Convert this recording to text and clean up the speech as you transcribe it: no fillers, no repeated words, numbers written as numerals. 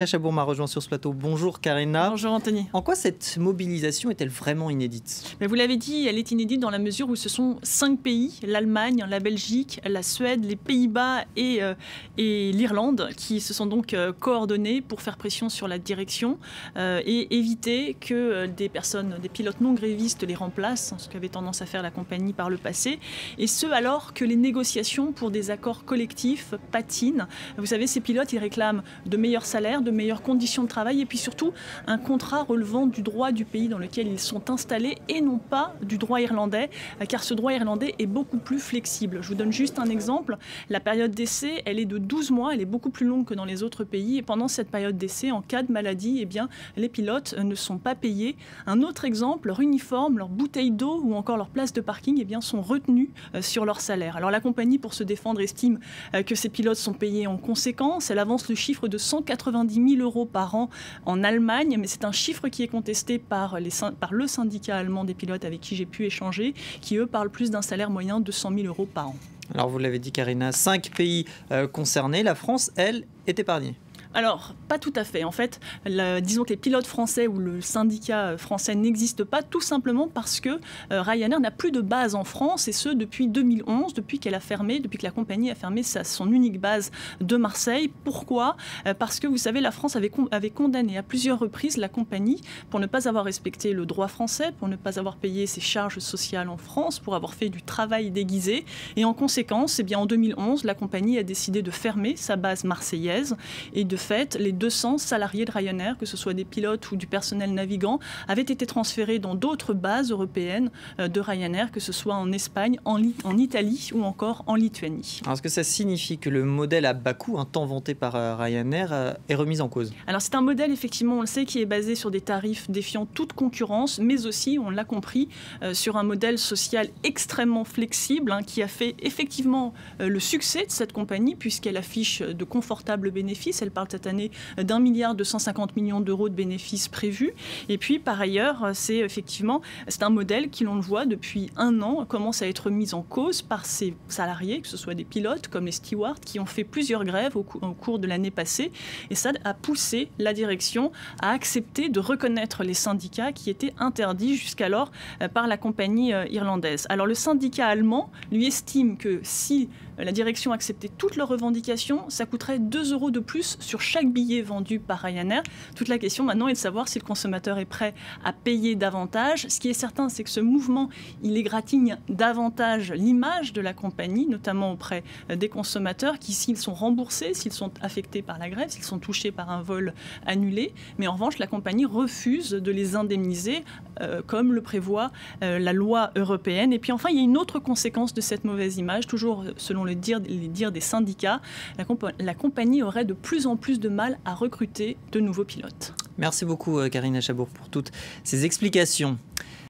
Chabour m'a rejoint sur ce plateau. Bonjour Karina. Bonjour Anthony. En quoi cette mobilisation est-elle vraiment inédite? Mais vous l'avez dit, elle est inédite dans la mesure où ce sont 5 pays, l'Allemagne, la Belgique, la Suède, les Pays-Bas et l'Irlande, qui se sont donc coordonnés pour faire pression sur la direction et éviter que des pilotes non grévistes les remplacent, ce qu'avait tendance à faire la compagnie par le passé, et ce alors que les négociations pour des accords collectifs patinent. Vous savez, ces pilotes, ils réclament de meilleurs salaires, de meilleures conditions de travail et puis surtout un contrat relevant du droit du pays dans lequel ils sont installés et non pas du droit irlandais, car ce droit irlandais est beaucoup plus flexible. Je vous donne juste un exemple. La période d'essai, elle est de 12 mois, elle est beaucoup plus longue que dans les autres pays et pendant cette période d'essai, en cas de maladie, eh bien, les pilotes ne sont pas payés. Un autre exemple, leur uniforme, leur bouteille d'eau ou encore leur place de parking, eh bien, sont retenus sur leur salaire. Alors la compagnie, pour se défendre, estime que ces pilotes sont payés en conséquence. Elle avance le chiffre de 190 000 € par an en Allemagne, mais c'est un chiffre qui est contesté par le syndicat allemand des pilotes avec qui j'ai pu échanger, qui eux parlent plus d'un salaire moyen de 100 000 € par an. Alors vous l'avez dit Karina, 5 pays concernés, la France, elle, est épargnée. Alors, pas tout à fait. En fait, disons que les pilotes français ou le syndicat français n'existent pas, tout simplement parce que Ryanair n'a plus de base en France, et ce depuis 2011, depuis que la compagnie a fermé son unique base de Marseille. Pourquoi ? Parce que, vous savez, la France avait condamné à plusieurs reprises la compagnie pour ne pas avoir respecté le droit français, pour ne pas avoir payé ses charges sociales en France, pour avoir fait du travail déguisé. Et en conséquence, eh bien, en 2011, la compagnie a décidé de fermer sa base marseillaise et de fait, les 200 salariés de Ryanair, que ce soit des pilotes ou du personnel navigant, avaient été transférés dans d'autres bases européennes de Ryanair, que ce soit en Espagne, en Italie ou encore en Lituanie. Alors, est-ce que ça signifie que le modèle à bas coût, tant vanté par Ryanair, est remis en cause? Alors c'est un modèle, effectivement, on le sait, qui est basé sur des tarifs défiant toute concurrence, mais aussi, on l'a compris, sur un modèle social extrêmement flexible, qui a fait effectivement le succès de cette compagnie, puisqu'elle affiche de confortables bénéfices. Elle parle cette année d'1,250 milliard de bénéfices prévus. Et puis, par ailleurs, c'est un modèle qui, l'on le voit, depuis un an, commence à être mis en cause par ses salariés, que ce soit des pilotes comme les stewards, qui ont fait plusieurs grèves au cours de l'année passée. Et ça a poussé la direction à accepter de reconnaître les syndicats qui étaient interdits jusqu'alors par la compagnie irlandaise. Alors, le syndicat allemand, lui, estime que si la direction acceptait toutes leurs revendications, ça coûterait 2 € de plus sur chaque billet vendu par Ryanair. Toute la question maintenant est de savoir si le consommateur est prêt à payer davantage. Ce qui est certain, c'est que ce mouvement, il égratigne davantage l'image de la compagnie, notamment auprès des consommateurs qui, s'ils sont remboursés, s'ils sont affectés par la grève, s'ils sont touchés par un vol annulé. Mais en revanche, la compagnie refuse de les indemniser, comme le prévoit la loi européenne. Et puis enfin, il y a une autre conséquence de cette mauvaise image, toujours selon les dires des syndicats. La compagnie aurait de plus en plus de mal à recruter de nouveaux pilotes. Merci beaucoup Karina Chabour pour toutes ces explications.